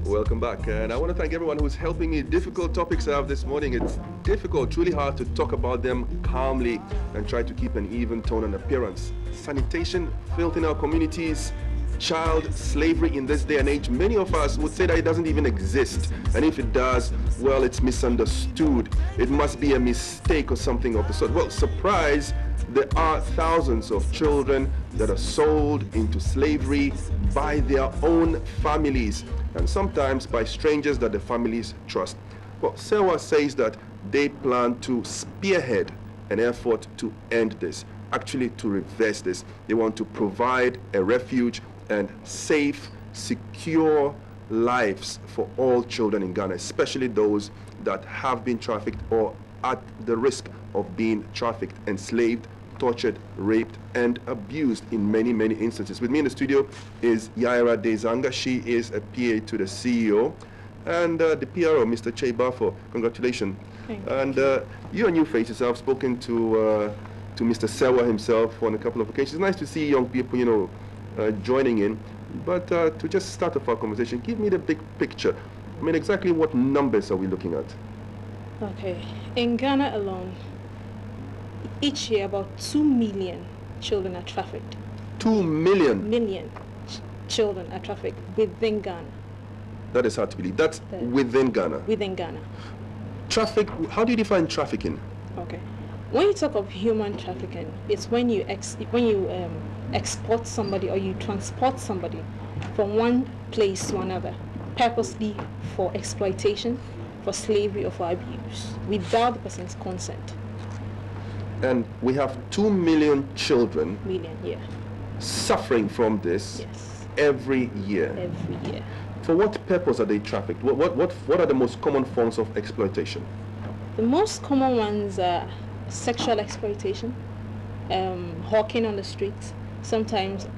Welcome back, and I want to thank everyone who's helping me. Difficult topics I have this morning. It's difficult, really hard to talk about them calmly and try to keep an even tone and appearance. Sanitation, filth in our communities, child slavery in this day and age. Many of us would say that it doesn't even exist, and if it does, well, it's misunderstood. It must be a mistake or something of the sort. Well, surprise, there are thousands of children that are sold into slavery by their own families, and sometimes by strangers that the families trust. Well, SEWA says that they plan to spearhead an effort to end this, actually to reverse this. They want to provide a refuge and safe, secure lives for all children in Ghana, especially those that have been trafficked or at the risk of being trafficked, enslaved, tortured, raped, and abused in many, many instances. With me in the studio is Yaira Dezanga. She is a PA to the CEO, and the PRO, Mr. Chebafo. Congratulations. And you're a new faces. I've spoken to Mr. Sewa himself on a couple of occasions. It's nice to see young people, joining in. But to just start off our conversation, give me the big picture. I mean, exactly what numbers are we looking at? Okay, in Ghana alone, each year about 2 million children are trafficked. 2 million? Million children are trafficked within Ghana. That is hard to believe. That's within Ghana? Within Ghana. Traffic, how do you define trafficking? Okay. When you talk of human trafficking, it's when you export somebody or you transport somebody from one place to another, purposely for exploitation, for slavery, or for abuse, without the person's consent. And we have 2 million children suffering from this every year. Every year. For what purpose are they trafficked? What are the most common forms of exploitation? The most common ones are sexual exploitation, hawking on the streets. Sometimes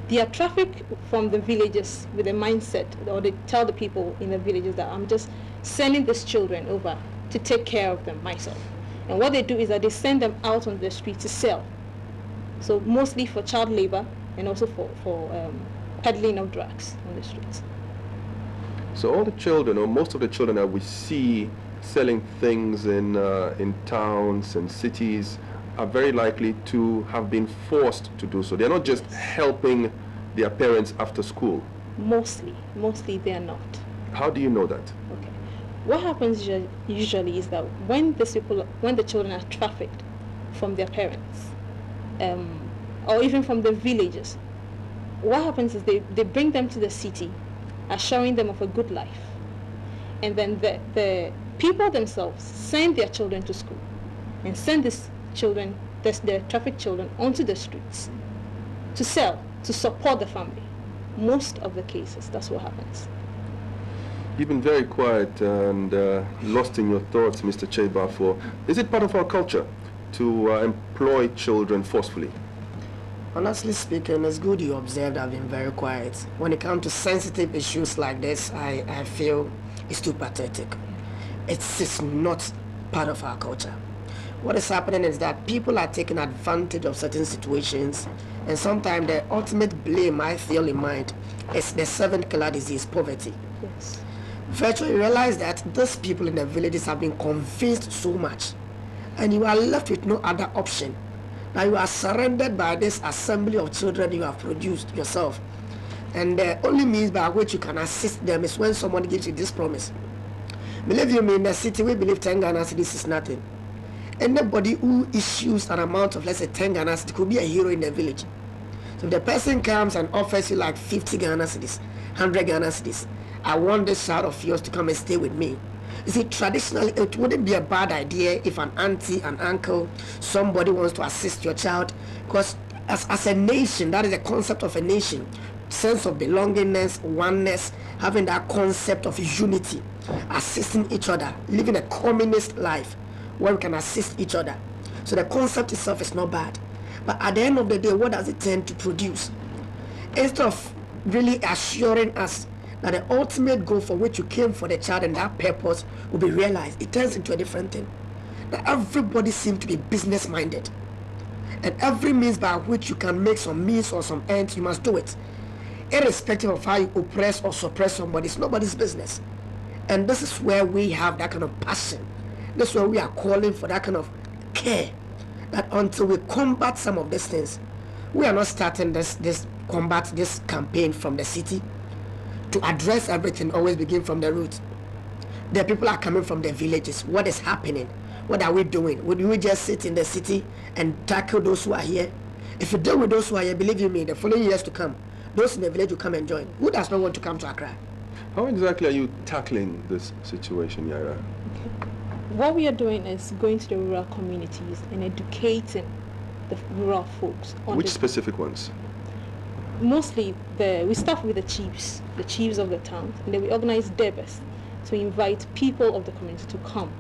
they are trafficked from the villages with a mindset, or they tell the people in the villages that I'm just sending these children over to take care of them myself. And what they do is that they send them out on the street to sell. So mostly for child labor and also for peddling of drugs on the streets. So all the children, or most of the children that we see selling things in towns and cities, are very likely to have been forced to do so. They're not just helping their parents after school. Mostly they are not. How do you know that? Okay. What happens usually is that when the children are trafficked from their parents, or even from the villages, what happens is they bring them to the city, assuring them of a good life. And then the people themselves send their children to school and send these children, the trafficked children, onto the streets to sell, to support the family. Most of the cases, that's what happens. You've been very quiet and lost in your thoughts, Mr. Chebafo. Is it part of our culture to employ children forcefully? Honestly speaking, it's good you observed I've been very quiet. When it comes to sensitive issues like this, I feel it's too pathetic. It's not part of our culture. What is happening is that people are taking advantage of certain situations, and sometimes the ultimate blame I feel in mind is the seventh killer disease, poverty. Yes. Virtually realize that these people in the villages have been convinced so much, and you are left with no other option. Now you are surrendered by this assembly of children you have produced yourself, and the only means by which you can assist them is when someone gives you this promise. Believe you me, in the city we believe 10 Ghana cedis is nothing. Anybody who issues an amount of, let's say, 10 Ghana cedis could be a hero in the village. So if the person comes and offers you like 50 Ghana cedis, 100 Ghana cedis, I want this child of yours to come and stay with me. You see, traditionally, it wouldn't be a bad idea if an auntie, an uncle, somebody wants to assist your child, because as a nation, that is the concept of a nation. Sense of belongingness, oneness, having that concept of unity, assisting each other, living a communist life where we can assist each other. So the concept itself is not bad. But at the end of the day, what does it tend to produce? Instead of really assuring us that the ultimate goal for which you came for the child and that purpose will be realized, it turns into a different thing. Now everybody seems to be business minded, and every means by which you can make some means or some ends, you must do it. irrespective of how you oppress or suppress somebody, it's nobody's business. And this is where we have that kind of passion. This is where we are calling for that kind of care. That until we combat some of these things, we are not starting this campaign from the city. To address everything, always begin from the root. The people are coming from the villages. What is happening? What are we doing? Would we just sit in the city and tackle those who are here? If you deal with those who are here, believe you me, the following years to come, those in the village will come and join. Who does not want to come to Accra? How exactly are you tackling this situation, Yaira? What we are doing is going to the rural communities and educating the rural folks. Which specific ones? Mostly, we start with the chiefs of the towns, and then we organize debates to invite people of the community to come.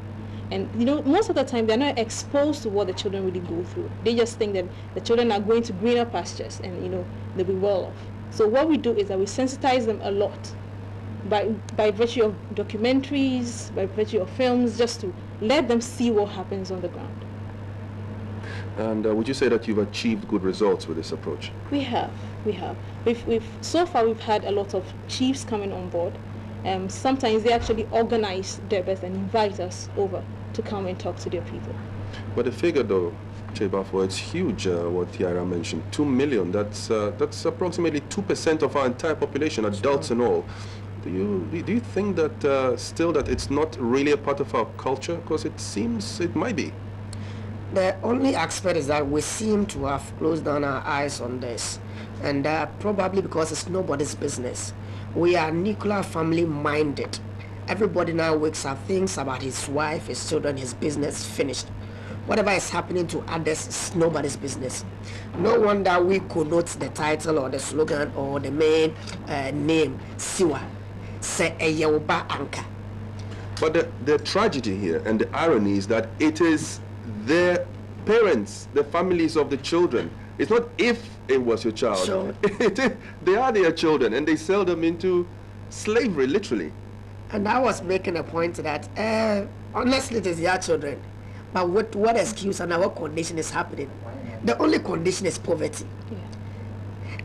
And most of the time they're not exposed to what the children really go through. They just think that the children are going to greener pastures and they'll be well off. So what we do is that we sensitize them a lot by virtue of documentaries, by virtue of films, just to let them see what happens on the ground. And would you say that you've achieved good results with this approach? We have. So far we've had a lot of chiefs coming on board. Sometimes they actually organize debates and invite us over to come and talk to their people. But the figure though, Chebafo, it's huge, what Tiara mentioned. 2 million, that's approximately 2% of our entire population, adults and all. Do you think that still that it's not really a part of our culture? Because it seems it might be. The only aspect is that we seem to have closed down our eyes on this, and probably because it's nobody's business. We are nuclear family minded. Everybody now wakes up, thinks about his wife, his children, his business, finished. Whatever is happening to others is nobody's business. No wonder we connote the title or the slogan or the main name, SEWA, Se Eyeoba Anka. But the tragedy here and the irony is that it is their parents, the families of the children. It's not if it was your child. Sure. They are their children and they sell them into slavery, literally. And I was making a point that honestly it is their children. But what excuse and what condition is happening? The only condition is poverty. Yeah.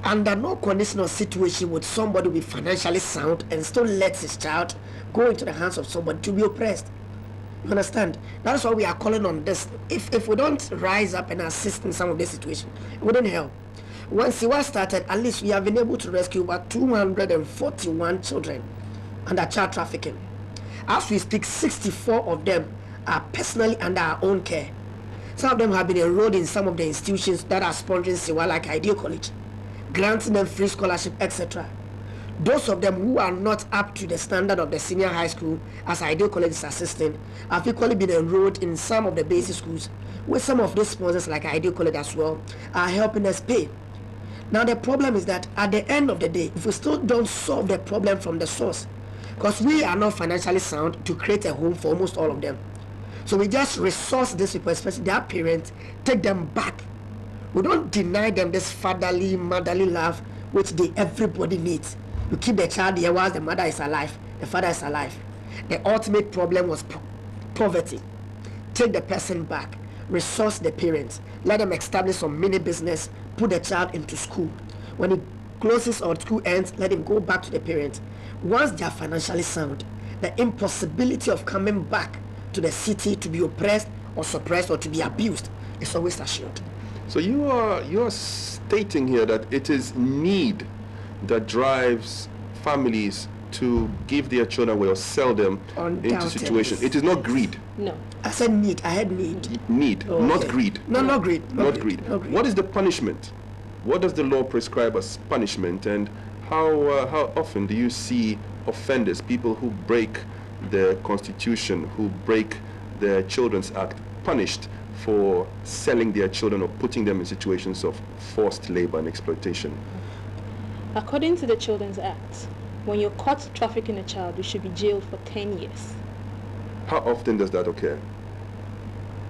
Under no condition or situation would somebody be financially sound and still let his child go into the hands of somebody to be oppressed. You understand? That's why we are calling on this. If we don't rise up and assist in some of this situation, it wouldn't help. When SEWA started, at least we have been able to rescue about 241 children under child trafficking. As we speak, 64 of them are personally under our own care. Some of them have been enrolled in some of the institutions that are sponsoring SEWA, like IDEO College, granting them free scholarship, etc. Those of them who are not up to the standard of the senior high school, as IDEO College is assisting, have equally been enrolled in some of the basic schools, where some of those sponsors, like IDEO College as well, are helping us pay. Now the problem is that at the end of the day, if we still don't solve the problem from the source, because we are not financially sound to create a home for almost all of them. So we just resource these people, especially their parents, take them back. We don't deny them this fatherly, motherly love, which everybody needs. You keep the child here whilst the mother is alive, the father is alive. The ultimate problem was poverty. Take the person back, resource the parents, let them establish some mini business, put the child into school. When it closes or school ends, let him go back to the parents. Once they are financially sound, the impossibility of coming back to the city to be oppressed or suppressed or to be abused is always assured. So you are stating here that it is need that drives families to give their children away or sell them into situations. It is not greed. No. I said need. I had need. Need, okay. Not greed. No, not greed. Not greed. What is the punishment? What does the law prescribe as punishment, and how often do you see offenders, people who break the Constitution, who break the Children's Act, punished for selling their children or putting them in situations of forced labor and exploitation? According to the Children's Act, when you're caught trafficking a child, you should be jailed for 10 years. How often does that occur?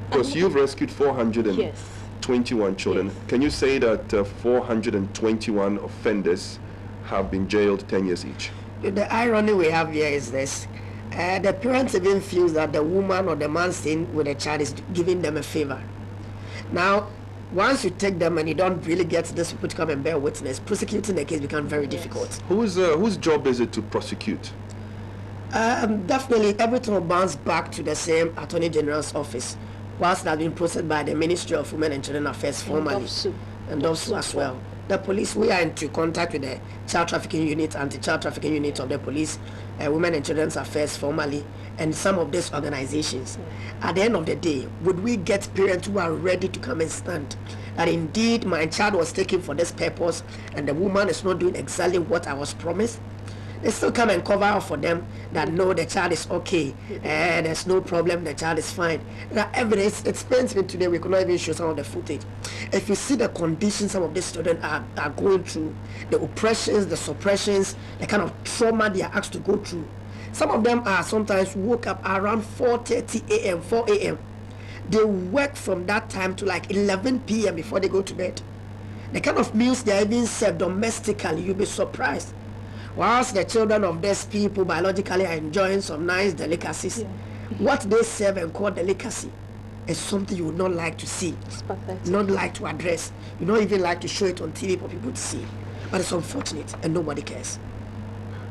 Because you've rescued 421 children. Yes. Can you say that 421 offenders have been jailed 10 years each? The irony we have here is this. The parents even feel that the woman or the man staying with the child is giving them a favor. Now, once you take them and you don't really get these people to come and bear witness, prosecuting the case becomes very difficult. Whose job is it to prosecute? Definitely, everything will bounce back to the same Attorney General's office, whilst that has been processed by the Ministry of Women and Children Affairs formally, and also as well. The police, we are into contact with the child trafficking unit, anti-child trafficking unit of the police, Women and Children's Affairs formally, and some of these organizations. At the end of the day, would we get parents who are ready to come and stand that indeed my child was taken for this purpose and the woman is not doing exactly what I was promised? They still come and cover up for them that no, the child is okay, and there's no problem, the child is fine. The evidence, it pains me today, we could not even show some of the footage. If you see the conditions some of these students are going through, the oppressions, the suppressions, the kind of trauma they are asked to go through. Some of them are sometimes woke up around 4:30 a.m., 4 a.m. They work from that time to like 11 p.m. before they go to bed. The kind of meals they are even served domestically, you'll be surprised. Whilst the children of these people biologically are enjoying some nice delicacies, what they serve and call delicacy is something you would not like to see, not like to address. You don't even like to show it on TV for people to see. But it's unfortunate and nobody cares.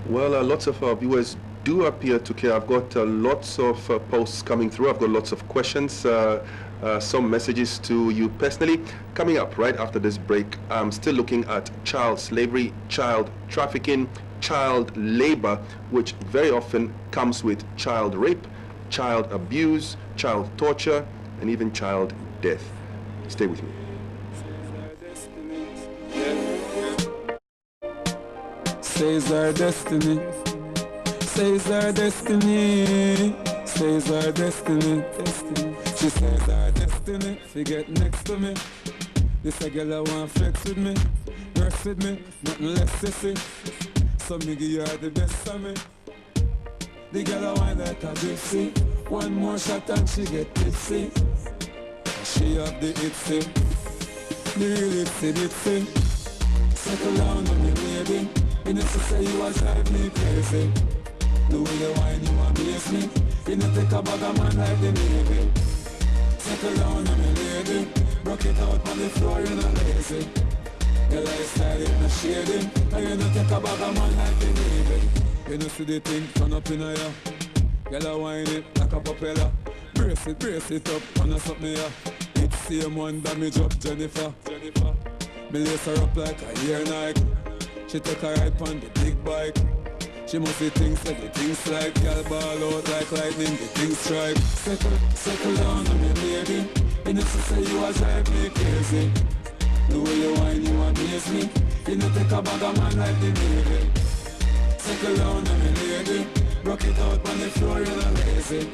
Well, lots of our viewers do appear to care. I've got lots of posts coming through. I've got lots of questions, some messages to you personally. Coming up right after this break, I'm still looking at child slavery, child trafficking, child labor, which very often comes with child rape, child abuse, child torture, and even child death. Stay with me. Says our destiny, says our destiny, says our destiny, destiny. She says our destiny, she get next to me. This a girl I want flex with me, verse with me, nothing less to see. So me give you the best of me. The girl I want like a gypsy. One more shot and she get tipsy. She have the itsy, the real itsy. Settle down on me baby. You know to say you was drive me crazy. The way you whine you amaze me. You know take a bag of man like the Navy. Settle down on me lady. Broke it out on the floor, you know lazy. Your lifestyle is not shading. And you know take a bag of man like the Navy. You know see the thing turn up in a ya. Girl a whine it like a propeller. Brace it up, wanna suck me ya. It's same one damage up Jennifer. Me lace her up like a ear Nike. She take a ride on the big bike. She must see things like the things like girl ball out like lightning, the things strike. Settle down on me baby. You know to say you was drive me crazy. The way you whine you amaze me. You know take a bag of man like the Navy. Settle down on me lady. Broke it out on the floor, you know lazy.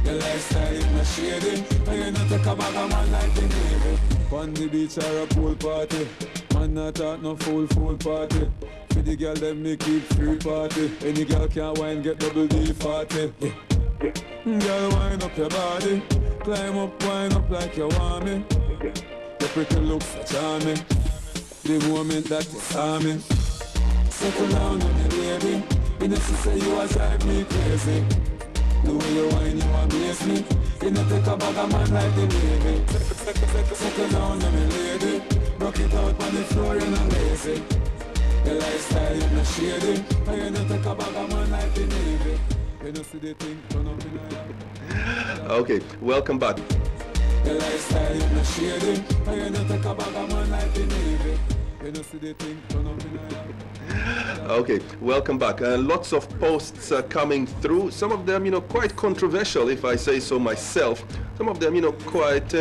Your lifestyle is not shady. And you know take a bag of man like the Navy. On the beach or a pool party. Man not talk no fool party. For the girl them me keep free party. Any girl can wine get double D40. Girl wind up your body. Climb up, wind up like you want me. Your pretty looks are charming. The moment that you saw me. Settle down on me baby. You know to say you was drive me crazy. The way you whine you amaze me. You know take a bag of man like the Navy. Settle down on me lady. Broke it out on the floor, you know lazy. Your lifestyle is not shady. And you know take a bag of man like the Navy. You know see the thing turn up in a. Okay, welcome back. Your lifestyle is not shady. And you know take a bag of man like the Navy. You know see the thing turn up in a. Okay, welcome back. Lots of posts coming through. Some of them, quite controversial, if I say so myself. Some of them, quite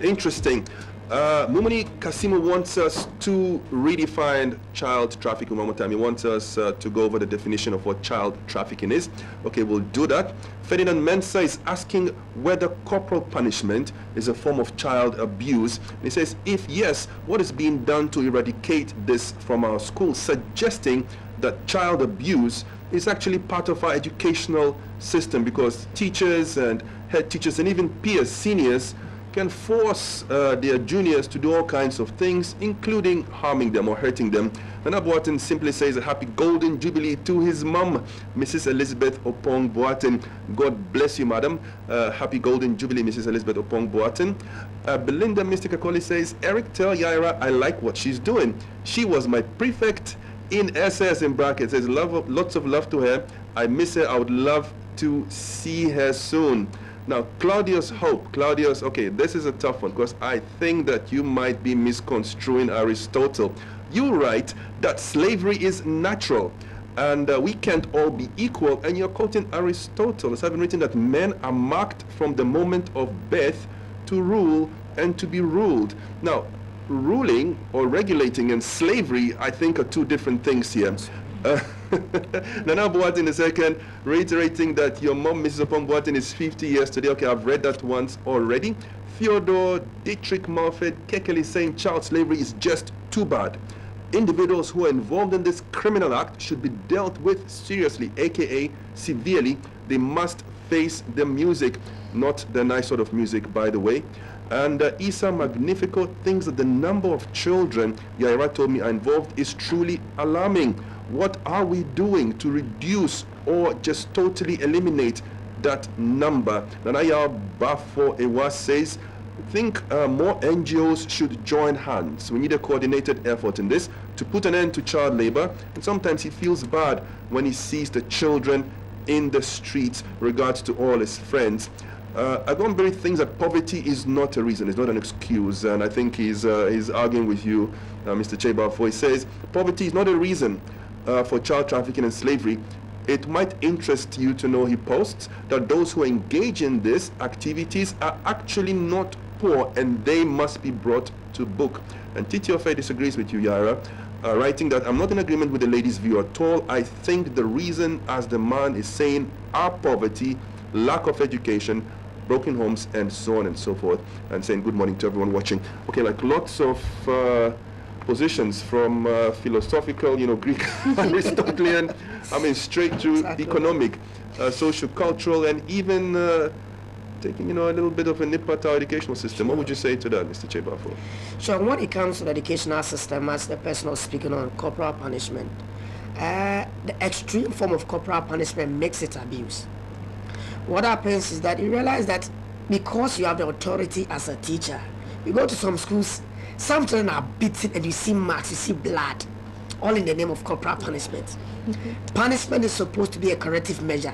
interesting. Mumuni Kasimu wants us to redefine child trafficking one more time. He wants us to go over the definition of what child trafficking is. Okay, we'll do that. Ferdinand Mensah is asking whether corporal punishment is a form of child abuse. And he says, if yes, what is being done to eradicate this from our schools, suggesting that child abuse is actually part of our educational system because teachers and head teachers and even peers, seniors, can force their juniors to do all kinds of things, including harming them or hurting them. Nana Boateng simply says a happy golden jubilee to his mum, Mrs. Elizabeth Opong Boateng. God bless you, madam. Happy golden jubilee, Mrs. Elizabeth Opong Boateng. Belinda Mystic Akoli says, Eric, tell Yaira I like what she's doing. She was my prefect in SS in brackets. Says lots of love to her. I miss her. I would love to see her soon. Now, Claudius Hope. Claudius, okay, this is a tough one because I think that you might be misconstruing Aristotle. You write that slavery is natural and we can't all be equal, and you're quoting Aristotle as having written that men are marked from the moment of birth to rule and to be ruled. Now, ruling or regulating and slavery, I think, are two different things here. Nana Boateng the second, reiterating that your mom, Mrs. Opong Boateng, is 50 years today. Okay, I've read that once already. Theodore Dietrich Malford Kekeli saying child slavery is just too bad. Individuals who are involved in this criminal act should be dealt with seriously, aka severely. They must face the music, not the nice sort of music, by the way. And Isa Magnifico thinks that the number of children Yaira told me are involved is truly alarming. What are we doing to reduce or just totally eliminate that number? Nanaya Bafo Ewa says, I think more NGOs should join hands. We need a coordinated effort in this to put an end to child labor. And sometimes he feels bad when he sees the children in the streets, regards to all his friends. Agonberry thinks that poverty is not a reason, it's not an excuse, and I think he's arguing with you, Mr. Chebafo. He says poverty is not a reason for child trafficking and slavery. It might interest you to know, he posts, that those who engage in these activities are actually not poor and they must be brought to book. And Titi Ofe disagrees with you, Yara, writing that I'm not in agreement with the lady's view at all. I think the reason, as the man is saying, are poverty, lack of education, broken homes, and so on and so forth, and saying good morning to everyone watching. Okay, like lots of positions from philosophical, Greek, Aristotelian, I mean, straight to economic, social, cultural, and even taking, a little bit of a nip at our educational system. What would you say to that, Mr. Chebafo? So when it comes to the educational system, as the person was speaking on corporal punishment, the extreme form of corporal punishment makes it abuse. What happens is that you realize that because you have the authority as a teacher, you go to some schools, some children are beaten and you see marks, you see blood, all in the name of corporal punishment. Mm-hmm. Punishment is supposed to be a corrective measure,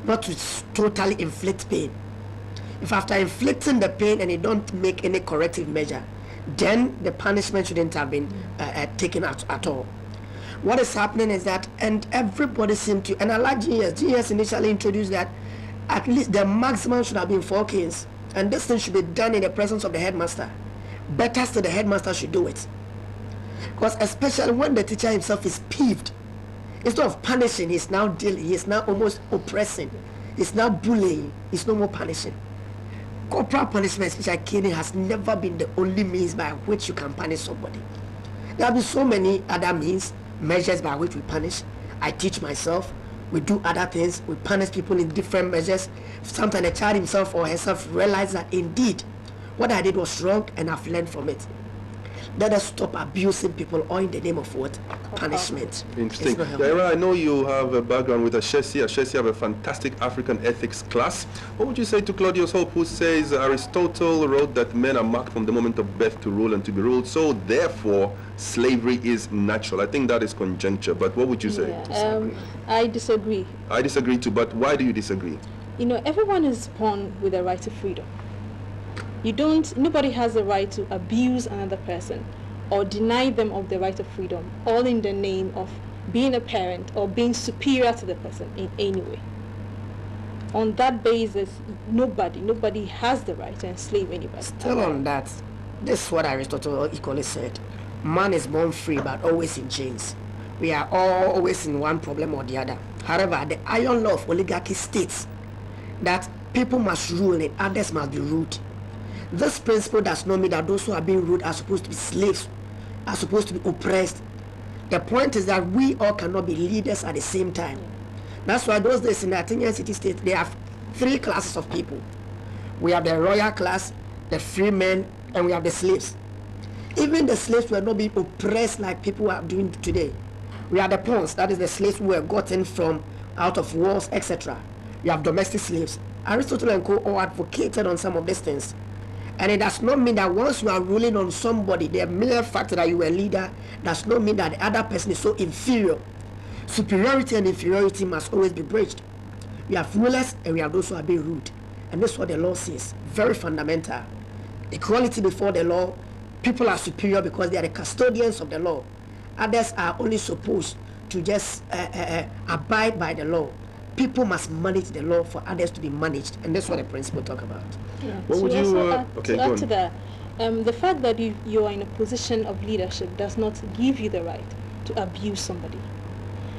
not to totally inflict pain. If after inflicting the pain and you don't make any corrective measure, then the punishment shouldn't have been taken out at all. What is happening is that, and everybody seems to, and I like GS initially introduced that at least the maximum should have been 4 canes, and this thing should be done in the presence of the headmaster. Better still, the headmaster should do it, because especially when the teacher himself is peeved, instead of punishing, he's now dealing, he is now almost oppressing, he's now bullying, he's no more punishing. Corporal punishment, especially caning, has never been the only means by which you can punish somebody. There have been so many other measures by which we punish. I teach myself, we do other things, we punish people in different measures. Sometimes the child himself or herself realizes that indeed what I did was wrong and I've learned from it. Let us stop abusing people all in the name of what? Punishment. Interesting. Yaira, I know you have a background with Ashesi. Ashesi have a fantastic African ethics class. What would you say to Claudius Hope, who says Aristotle wrote that men are marked from the moment of birth to rule and to be ruled, so therefore slavery is natural? I think that is conjecture, but what would you say? Yeah, I disagree. I disagree too, but why do you disagree? Everyone is born with a right to freedom. Nobody has the right to abuse another person or deny them of the right of freedom, all in the name of being a parent or being superior to the person in any way. On that basis, nobody has the right to enslave anybody. Still on that, this is what Aristotle equally said. Man is born free but always in chains. We are all always in one problem or the other. However, the iron law of oligarchy states that people must rule and others must be ruled. This principle does not mean that those who are being ruled are supposed to be slaves, are supposed to be oppressed. The point is that we all cannot be leaders at the same time. That's why those days in the Athenian city state, they have 3 classes of people. We have the royal class, the free men, and we have the slaves. Even the slaves were not being oppressed like people are doing today. We are the pawns, that is the slaves who were gotten from out of wars, etc. You have domestic slaves. Aristotle and co all advocated on some of these things. And it does not mean that once you are ruling on somebody, the mere fact that you are a leader does not mean that the other person is so inferior. Superiority and inferiority must always be bridged. We have rulers and we have those who are being ruled. And that's what the law says. Very fundamental. Equality before the law. People are superior because they are the custodians of the law. Others are only supposed to just abide by the law. People must manage the law for others to be managed, and that's what the principle talk about. Yeah. What would you add to that, the fact that you are in a position of leadership does not give you the right to abuse somebody.